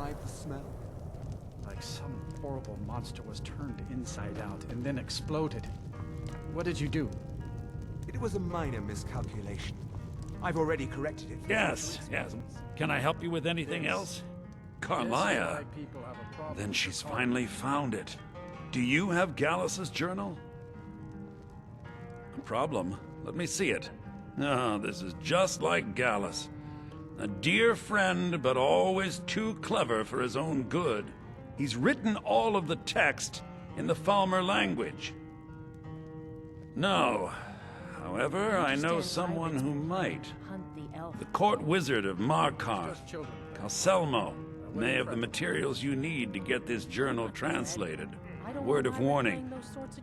describe the smell? Like some horrible monster was turned inside out and then exploded. What did you do? It was a minor miscalculation. I've already corrected it. Yes. Can I help you with anything else? Carlia. People have a problem. Then she's finally found it. Do you have Gallus's journal? A problem? Let me see it. Ah, this is just like Gallus. A dear friend, but always too clever for his own good. He's written all of the text in the Falmer language. No. However, I know someone who might. The court wizard of Markarth, Calselmo, may have the materials you need to get this journal translated. Word of warning,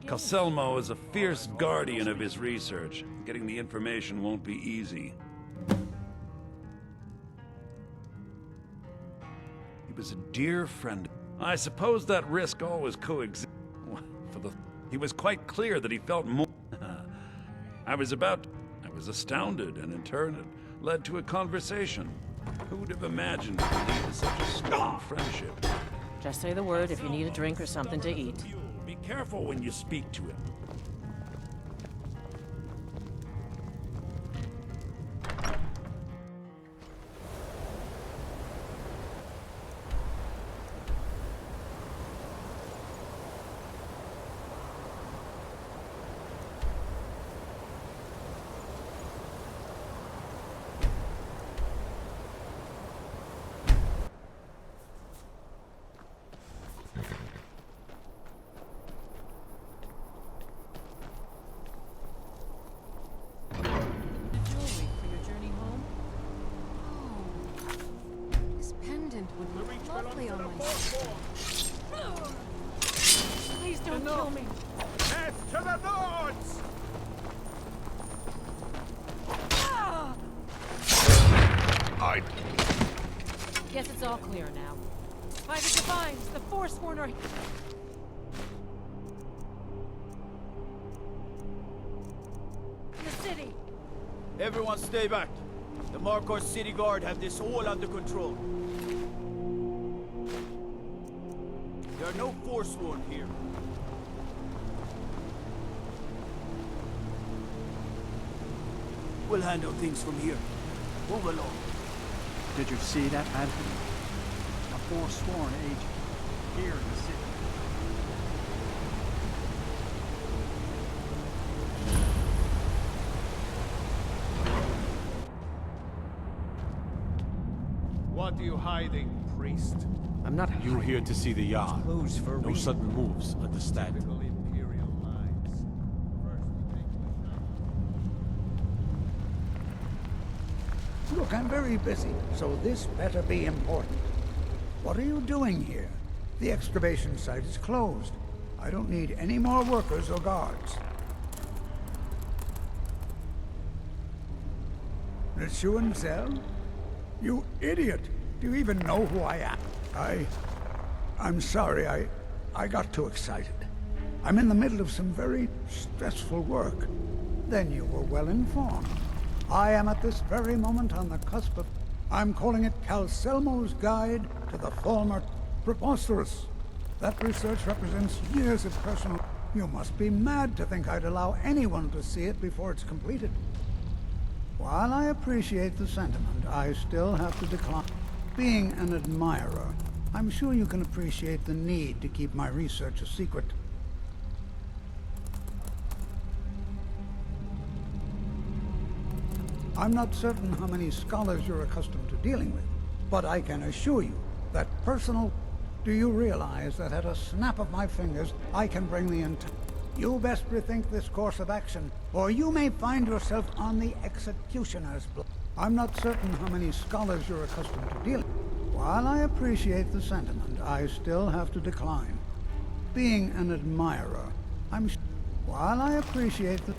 Calselmo is a fierce guardian of his research. Getting the information won't be easy. He was a dear friend. I suppose that risk always coexists. He was quite clear that he felt more. I was astounded, and in turn it led to a conversation. Who would have imagined it would lead to such a strong friendship? Just say the word if you need a drink or something to eat. Be careful when you speak to him. Lovely on my skin. Please don't kill me. Death to the Lords! Guess it's all clear now. By the Divines, the Forsworn are... the city. Everyone stay back. The Markarth City Guard have this all under control. There are no Forsworn here. We'll handle things from here. Move along. Did you see that, Anthony? A forsworn agent here in the city. What are you hiding, priest? I'm not You here to see the yard. Closed for a No reason. sudden moves, understand? Typical Imperial lies. First we take the time. Look, I'm very busy, so this better be important. What are you doing here? The excavation site is closed. I don't need any more workers or guards. Rishuan Zell? You idiot! Do you even know who I am? I'm sorry, I got too excited. I'm in the middle of some very stressful work. Then you were well informed. I am at this very moment on the cusp of... I'm calling it Calselmo's Guide to the Falmer. Preposterous. That research represents years of personal... You must be mad to think I'd allow anyone to see it before it's completed. While I appreciate the sentiment, I still have to decline. Being an admirer, I'm sure you can appreciate the need to keep my research a secret. I'm not certain how many scholars you're accustomed to dealing with, but I can assure you that personal... Do you realize that at a snap of my fingers, I can bring the entire... You best rethink this course of action, or you may find yourself on the executioner's block. I'm not certain how many scholars you're accustomed to dealing with. While I appreciate the sentiment, I still have to decline. Being an admirer, While I appreciate the...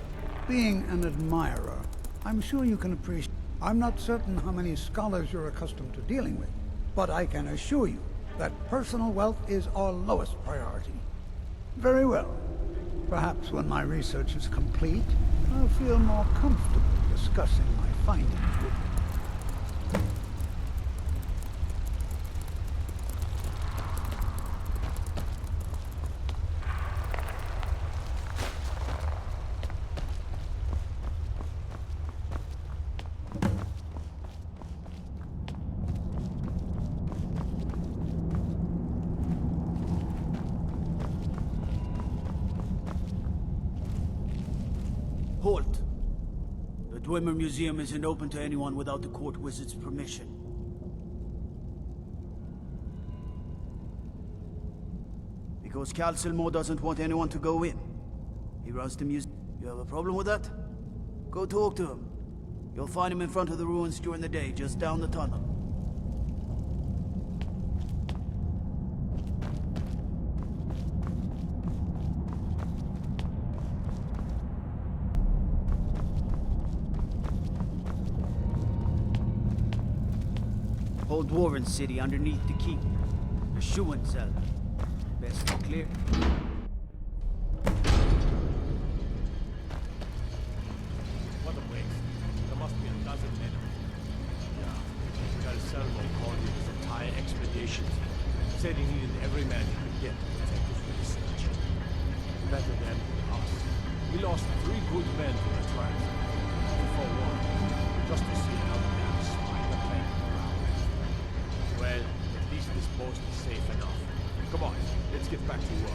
Being an admirer, I'm sure you can appreciate... I'm not certain how many scholars you're accustomed to dealing with, but I can assure you that personal wealth is our lowest priority. Very well. Perhaps when my research is complete, I'll feel more comfortable discussing my findings with you. Dwemer Museum isn't open to anyone without the court wizard's permission. Because Calcelmo doesn't want anyone to go in. He runs the museum. You have a problem with that? Go talk to him. You'll find him in front of the ruins during the day, just down the tunnel. Whole Dwarven city underneath the keep. The shoeing cell. Best to clear. What a waste. There must be a dozen men. Yeah. Calcelmo called in his entire expedition team. Said he needed every man he could get to protect his research. Better than us. We lost 3 good men to the trial. For one. Just to see another man spider playing around. Well, at least this post is safe enough. Come on, let's get back to work.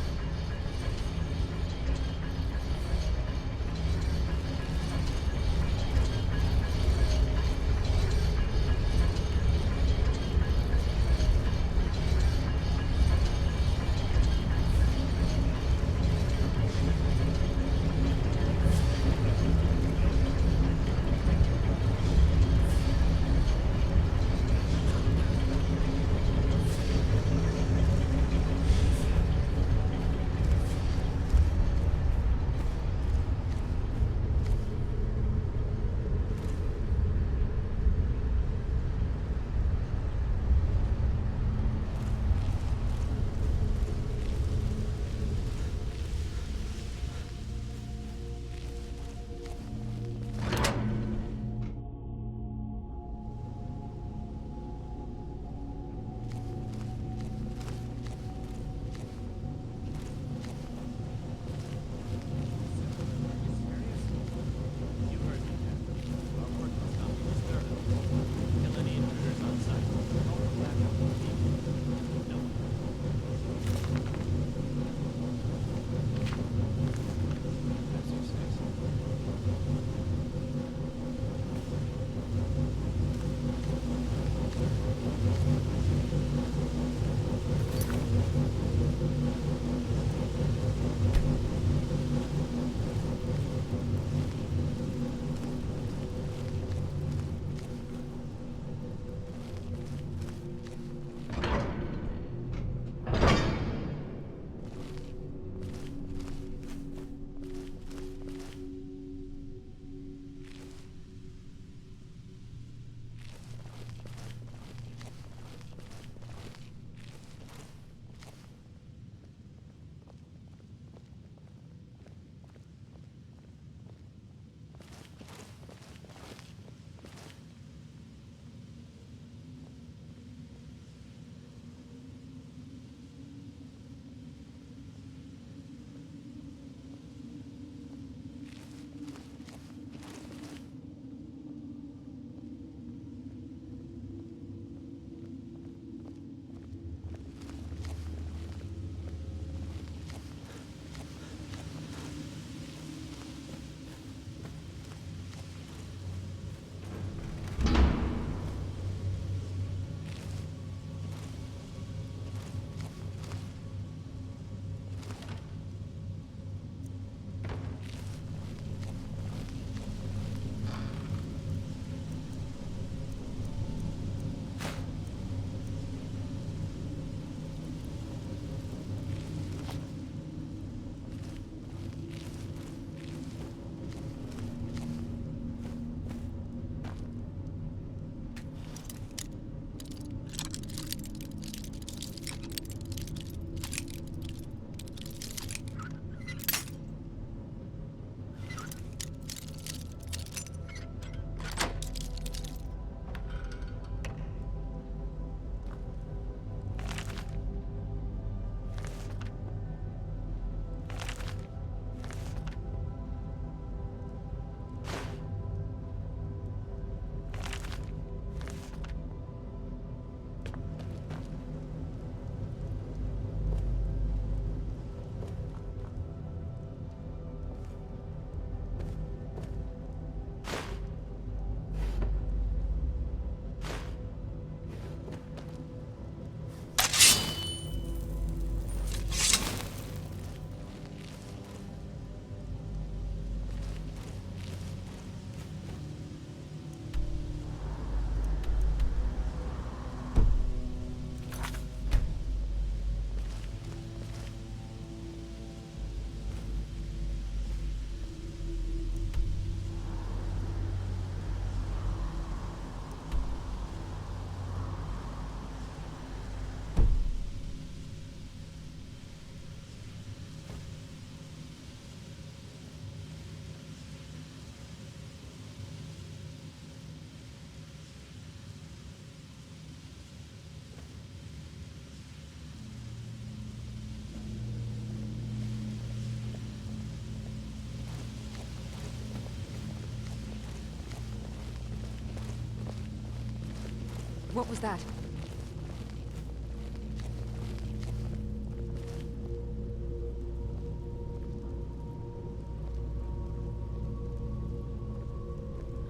What was that?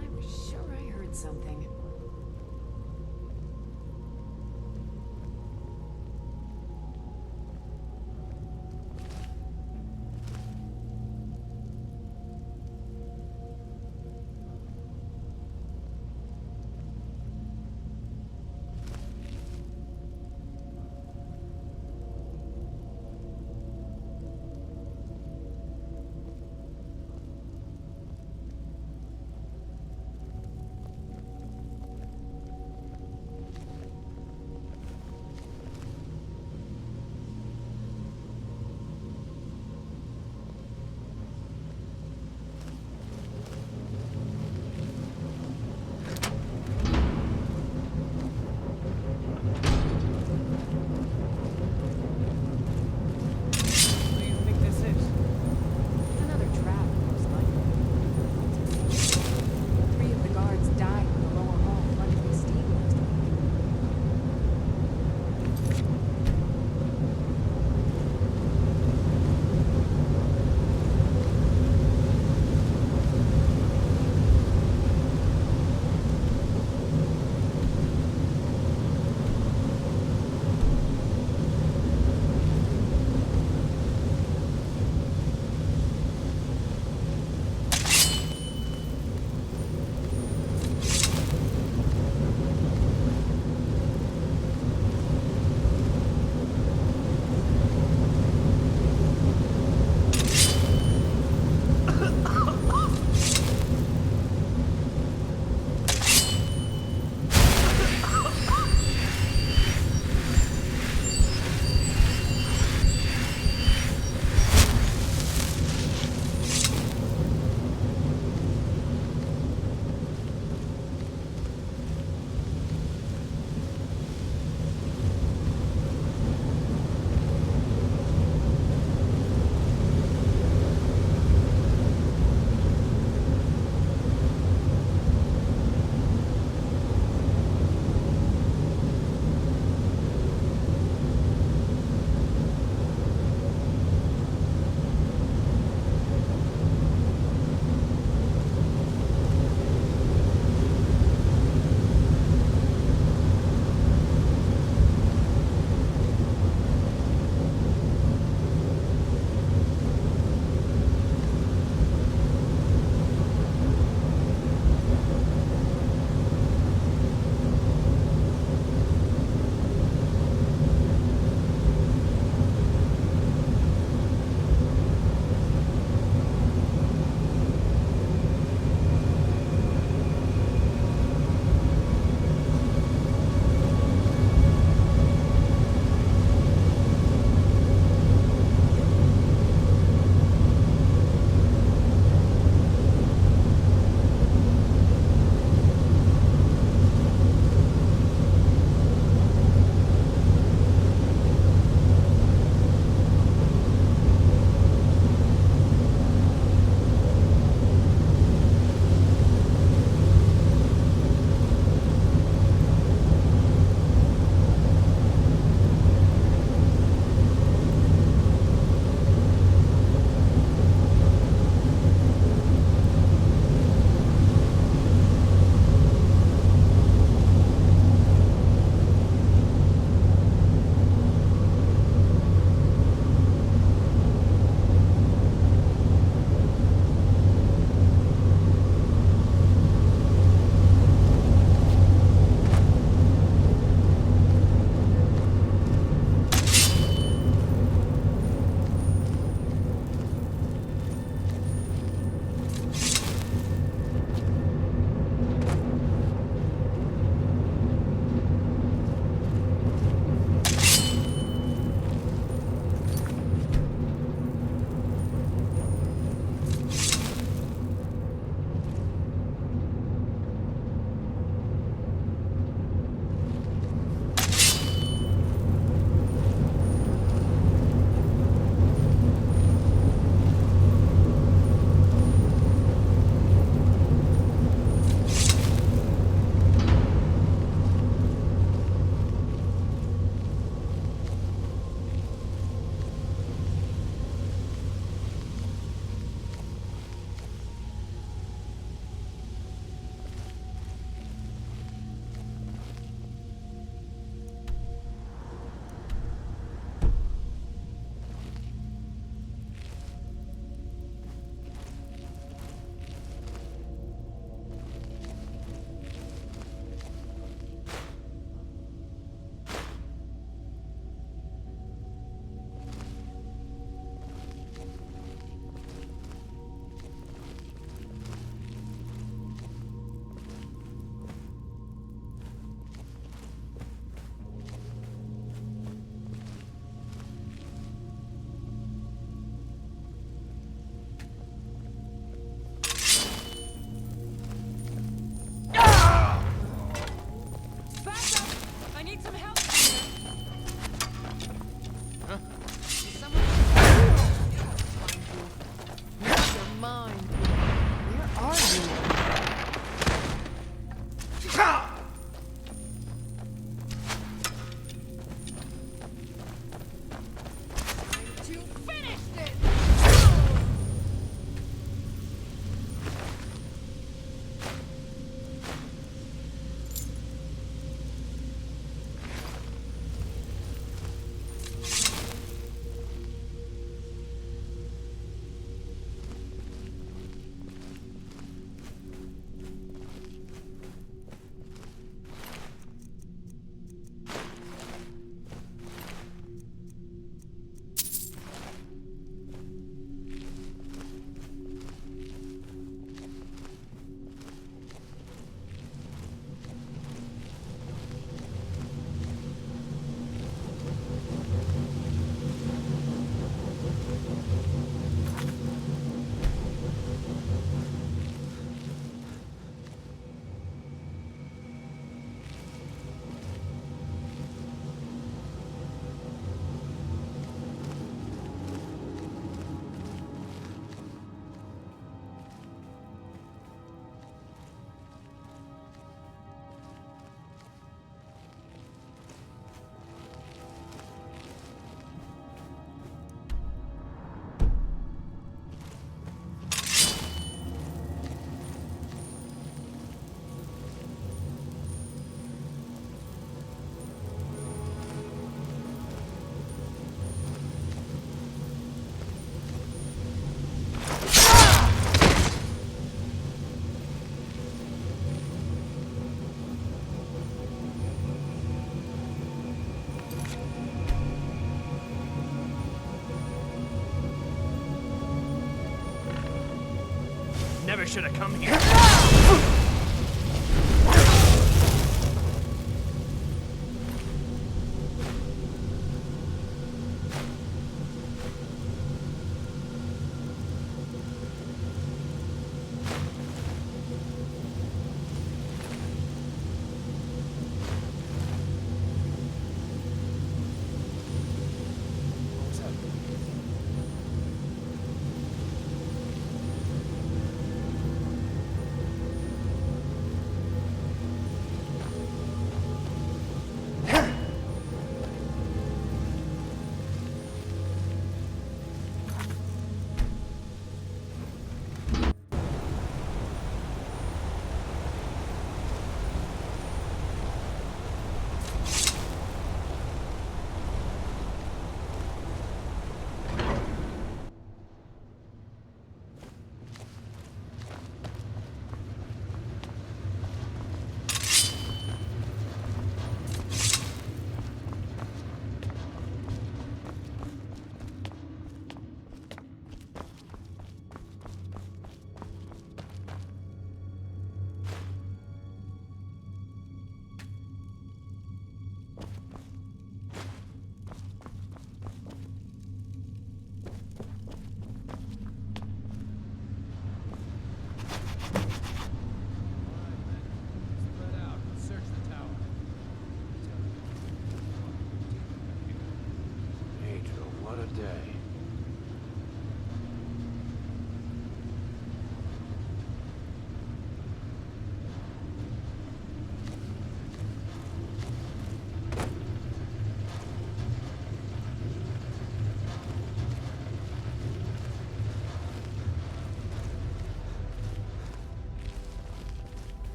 I was sure I heard something. never should have come here.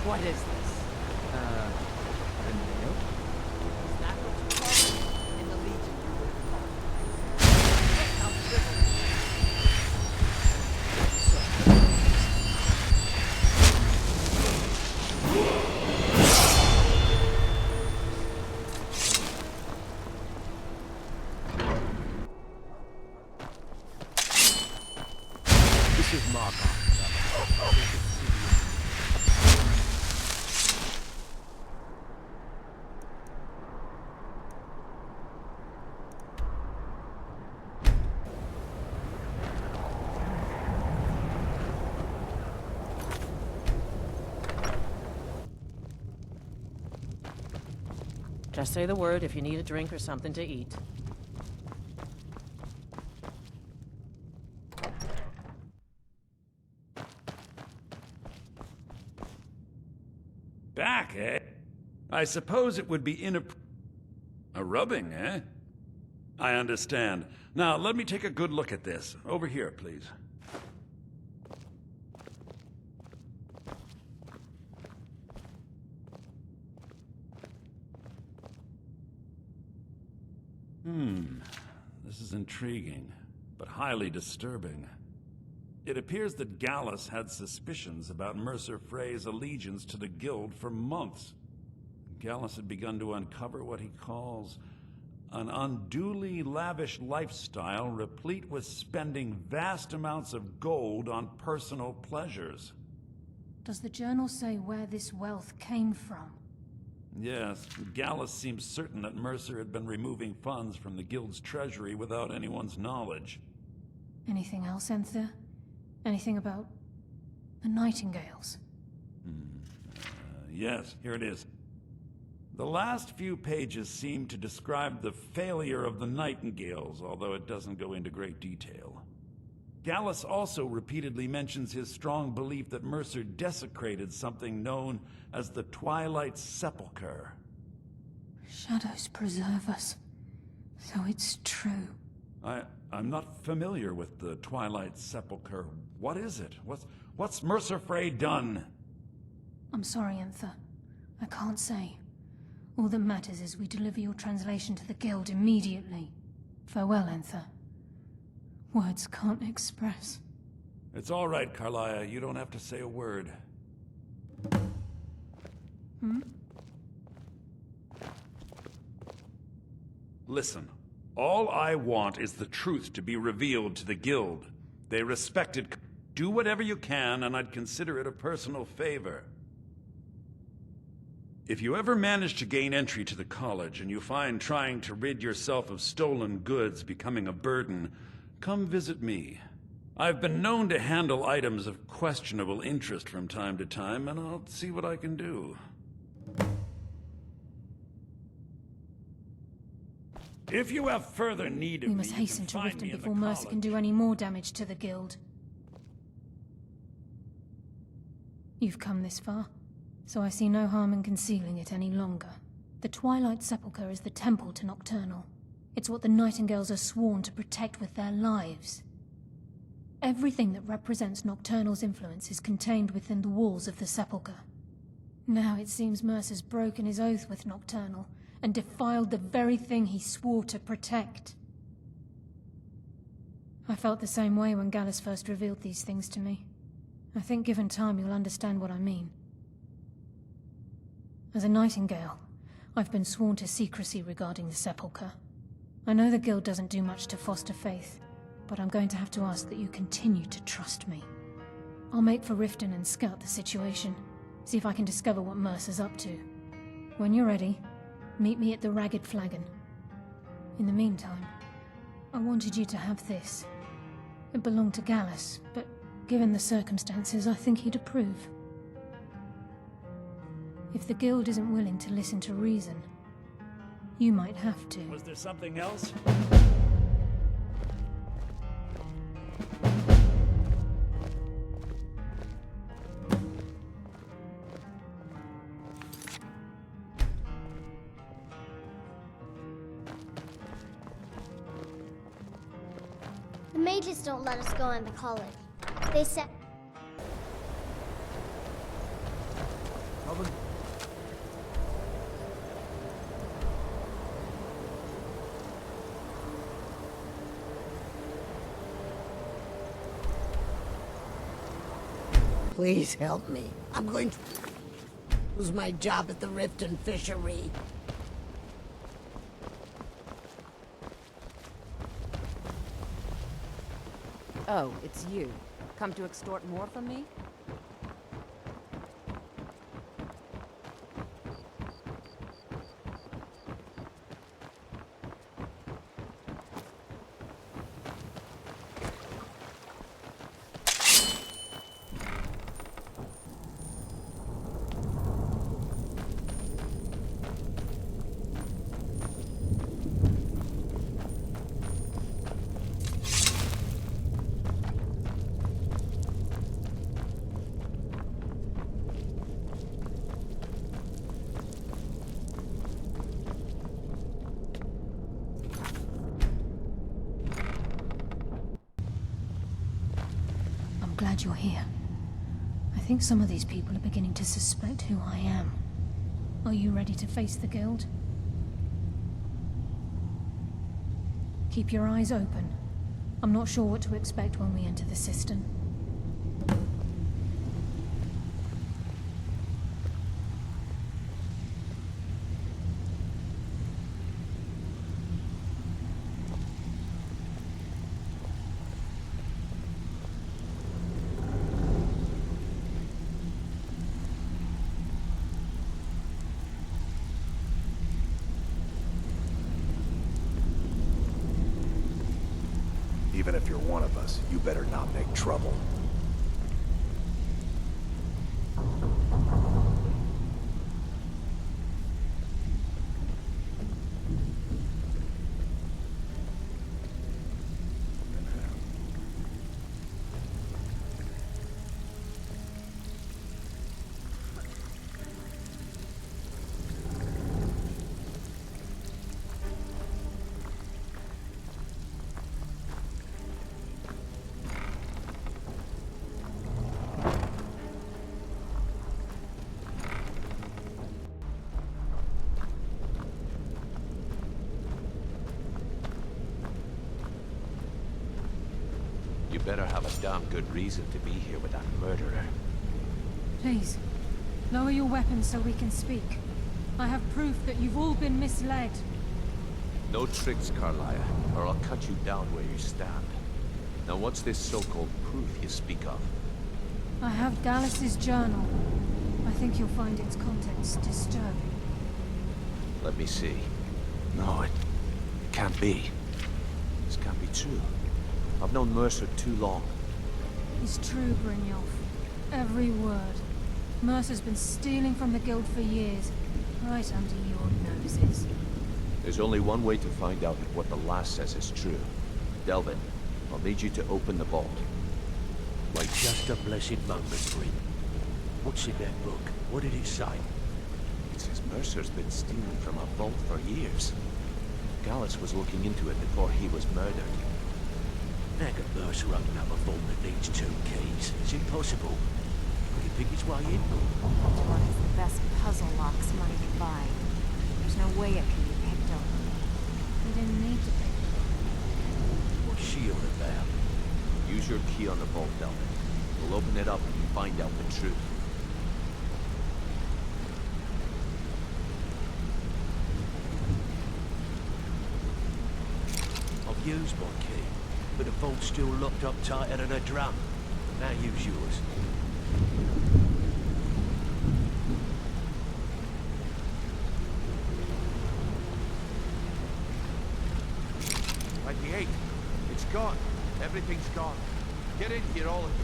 What is this? A nail? Is that what you call it? In the Legion, you would call it. This is Markov. Just say the word if you need a drink or something to eat. Back, eh? I suppose it would be a rubbing, eh? I understand. Now, let me take a good look at this. Over here, please. This is intriguing, but highly disturbing. It appears that Gallus had suspicions about Mercer Frey's allegiance to the Guild for months. Gallus had begun to uncover what he calls an unduly lavish lifestyle replete with spending vast amounts of gold on personal pleasures. Does the journal say where this wealth came from? Yes, Gallus seems certain that Mercer had been removing funds from the Guild's treasury without anyone's knowledge. Anything else, Enthir? Anything about the Nightingales? Yes, here it is. The last few pages seem to describe the failure of the Nightingales, although it doesn't go into great detail. Gallus also repeatedly mentions his strong belief that Mercer desecrated something known as the Twilight Sepulchre. Shadows preserve us. So it's true. I'm not familiar with the Twilight Sepulchre. What is it? What's Mercer Frey done? I'm sorry, Enther. I can't say. All that matters is we deliver your translation to the Guild immediately. Farewell, Enther. Words can't express. It's all right, Carlia. You don't have to say a word. Listen, all I want is the truth to be revealed to the Guild. They respect it. Do whatever you can, and I'd consider it a personal favor. If you ever manage to gain entry to the college, and you find trying to rid yourself of stolen goods becoming a burden, come visit me. I've been known to handle items of questionable interest from time to time, and I'll see what I can do. If you have further need of me, We must hasten to Riften before Mercer can do any more damage to the Guild. You've come this far, so I see no harm in concealing it any longer. The Twilight Sepulchre is the temple to Nocturnal. It's what the Nightingales are sworn to protect with their lives. Everything that represents Nocturnal's influence is contained within the walls of the Sepulchre. Now it seems Mercer's broken his oath with Nocturnal, and defiled the very thing he swore to protect. I felt the same way when Gallus first revealed these things to me. I think given time you'll understand what I mean. As a Nightingale, I've been sworn to secrecy regarding the Sepulchre. I know the Guild doesn't do much to foster faith, but I'm going to have to ask that you continue to trust me. I'll make for Riften and scout the situation, see if I can discover what Mercer's up to. When you're ready, meet me at the Ragged Flagon. In the meantime, I wanted you to have this. It belonged to Gallus, but given the circumstances, I think he'd approve. If the Guild isn't willing to listen to reason, you might have to. Was there something else? The mages don't let us go into college. They said... Robin? Please help me. I'm going to lose my job at the Riften fishery. Oh, it's you. Come to extort more from me? Glad you're here. I think some of these people are beginning to suspect who I am. Are you ready to face the Guild? Keep your eyes open. I'm not sure what to expect when we enter the cistern. Even if you're one of us, you better not make trouble. better have a damn good reason to be here with that murderer. Please, lower your weapons so we can speak. I have proof that you've all been misled. No tricks, Carlia, or I'll cut you down where you stand. Now what's this so-called proof you speak of? I have Dallas's journal. I think you'll find its contents disturbing. Let me see. No, it can't be. This can't be true. I've known Mercer too long. It's true, Brynjolf. Every word. Mercer's been stealing from the Guild for years, right under your noses. There's only one way to find out if what the lass says is true. Delvin, I'll need you to open the vault. Wait just a blessed moment, Bryn. What's in that book? What did it say? It says Mercer's been stealing from a vault for years. Gallus was looking into it before he was murdered. How can Mercer open up a vault that needs 2 keys? It's impossible. Could he pick his way in? One is the best puzzle locks money can buy. There's no way it can be picked up. We didn't need to pick it up. What's she on about? Use your key on the vault, Delvin. We'll open it up and find out the truth. I've used my key, but the vault's still locked up tighter than a drum. Now use yours. Like the 8. It's gone. Everything's gone. Get in here, all of you.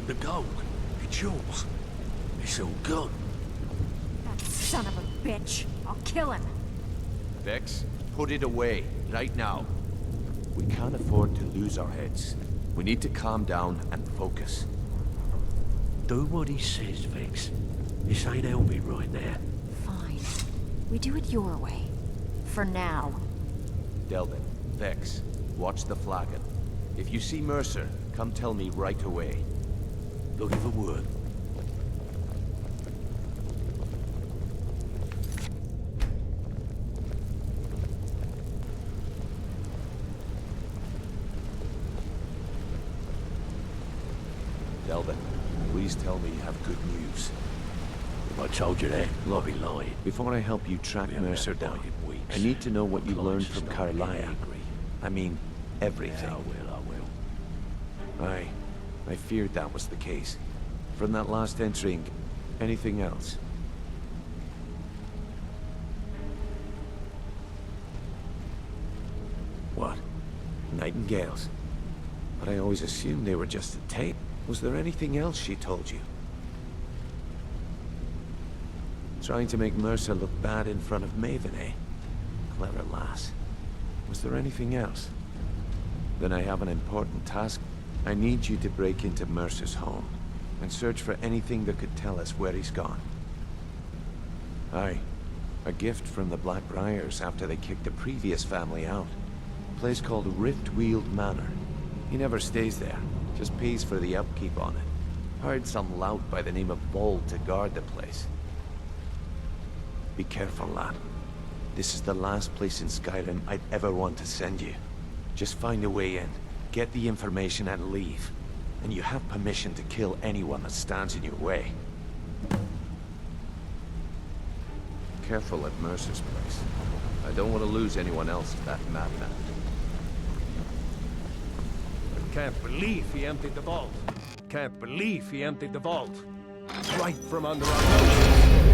The gold. It's yours. It's all gone. That son of a bitch. I'll kill him. Vex, put it away, right now. We can't afford to lose our heads. We need to calm down and focus. Do what he says, Vex. This ain't helping right now. Fine. We do it your way. For now. Delvin, Vex, watch the flagon. If you see Mercer, come tell me right away. Looking for work. Delvin, please tell me you have good news. If I told you that, I'd be lying. Before I help you track Mercer down, I need to know what you learned from Carlia. I mean, everything. I will. I feared that was the case. From that last entry, anything else? What? Nightingales? But I always assumed they were just a tape. Was there anything else she told you? Trying to make Mercer look bad in front of Maven, eh? Clever lass. Was there anything else? Then I have an important task. I need you to break into Mercer's home and search for anything that could tell us where he's gone. Aye. A gift from the Blackbriars after they kicked the previous family out. A place called Riftweald Manor. He never stays there, just pays for the upkeep on it. Hired some lout by the name of Bold to guard the place. Be careful, lad. This is the last place in Skyrim I'd ever want to send you. Just find a way in, get the information and leave. And you have permission to kill anyone that stands in your way. Careful at Mercer's place. I don't want to lose anyone else to that madman. Can't believe he emptied the vault. Can't believe he emptied the vault. Right from under our noses.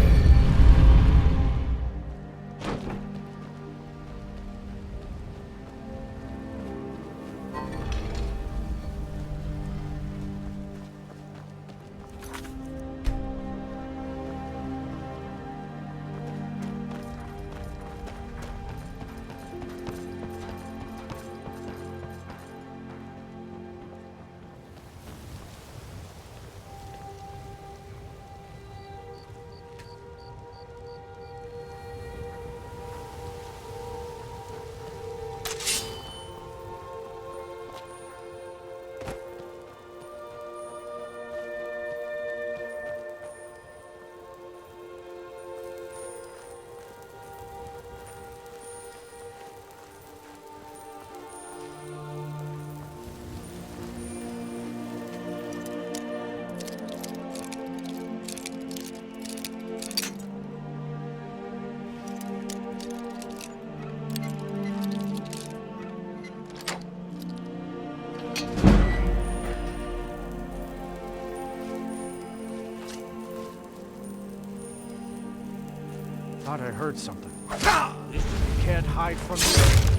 thought I heard something. You can't hide from me.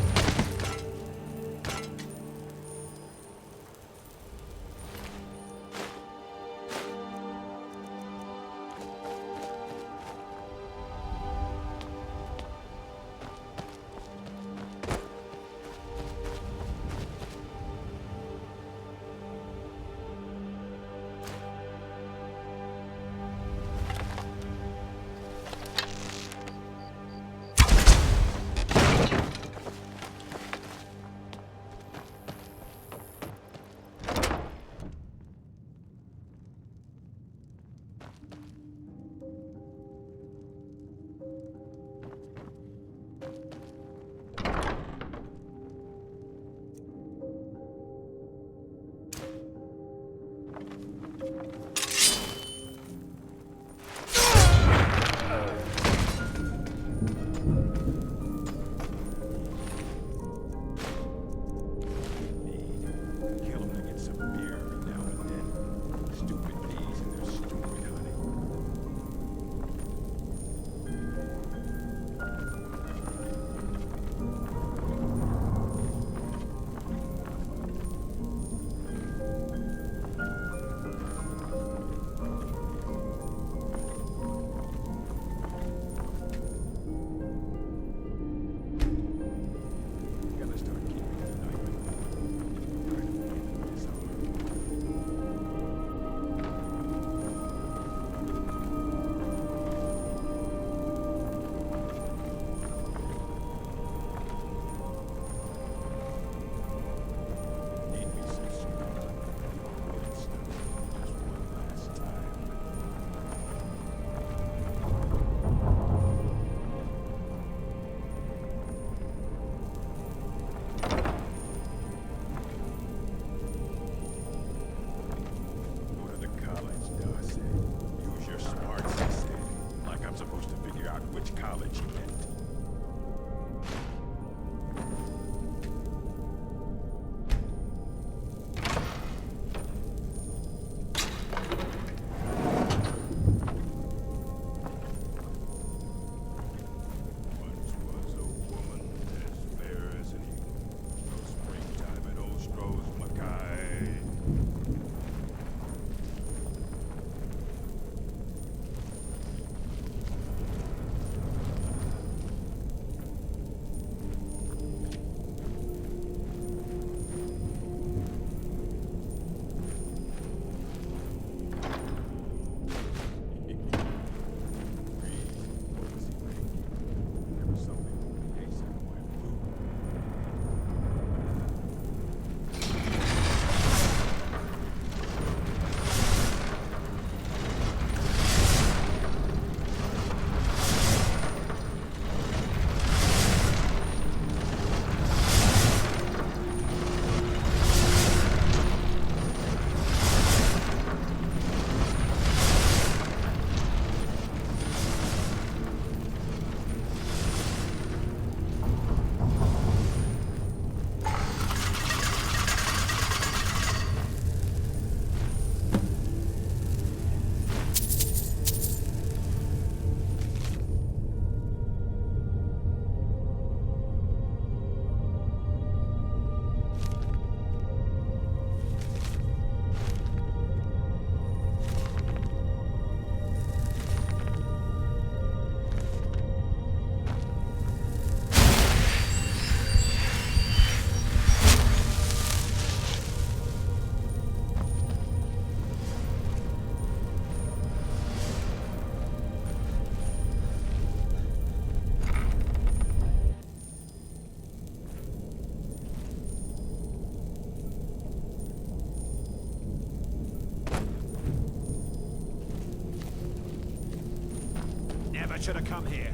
Should have come here.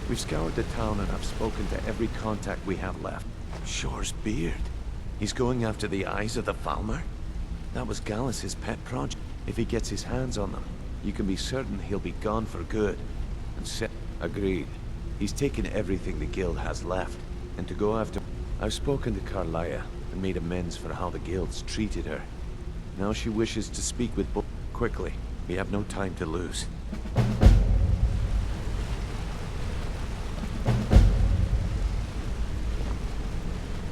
We've scoured the town and I've spoken to every contact we have left. Shore's beard. He's going after the eyes of the Falmer? That was Gallus's pet project. If he gets his hands on them, you can be certain he'll be gone for good. And agreed. He's taken everything the guild has left, and to go after... I've spoken to Carlia and made amends for how the guilds treated her. Now she wishes to speak with quickly. We have no time to lose.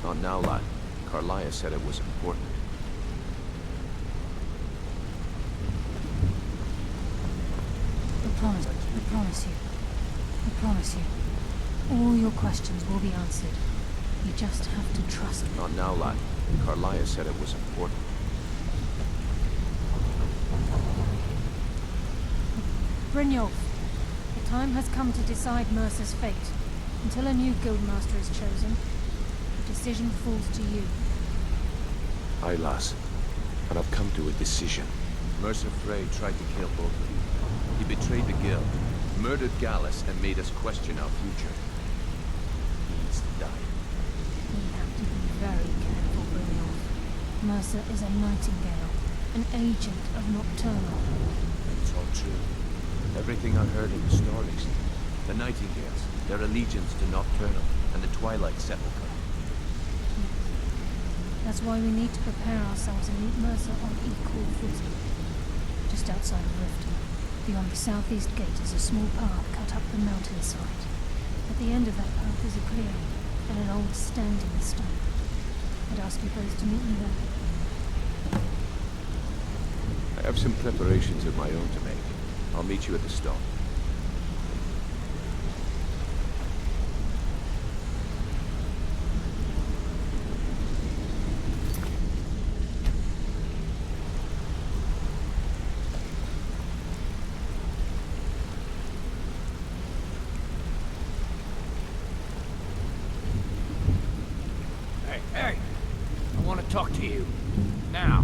Not now, lad. Carlia said it was important. I promise you. All your questions will be answered. You just have to trust me. Not now, lad. Carlia said it was important. Brynjolf, the time has come to decide Mercer's fate. Until a new guildmaster is chosen, the decision falls to you. Aye, lass. And I've come to a decision. Mercer Frey tried to kill both of you. He betrayed the guild, murdered Gallus, and made us question our future. He needs to die. We have to be very careful, Brynjolf. Mercer is a nightingale, an agent of Nocturnal. It's all true. Everything I heard in the stories. The Nightingales, their allegiance to Nocturnal, and the Twilight Sepulchre. That's why we need to prepare ourselves and meet Mercer on equal footing. Just outside of Riften, beyond the southeast gate is a small path cut up the mountainside. At the end of that path is a clearing, and an old standing stone. I'd ask you both to meet me there. I have some preparations of my own to make. I'll meet you at the stone. Hey, I want to talk to you. Now.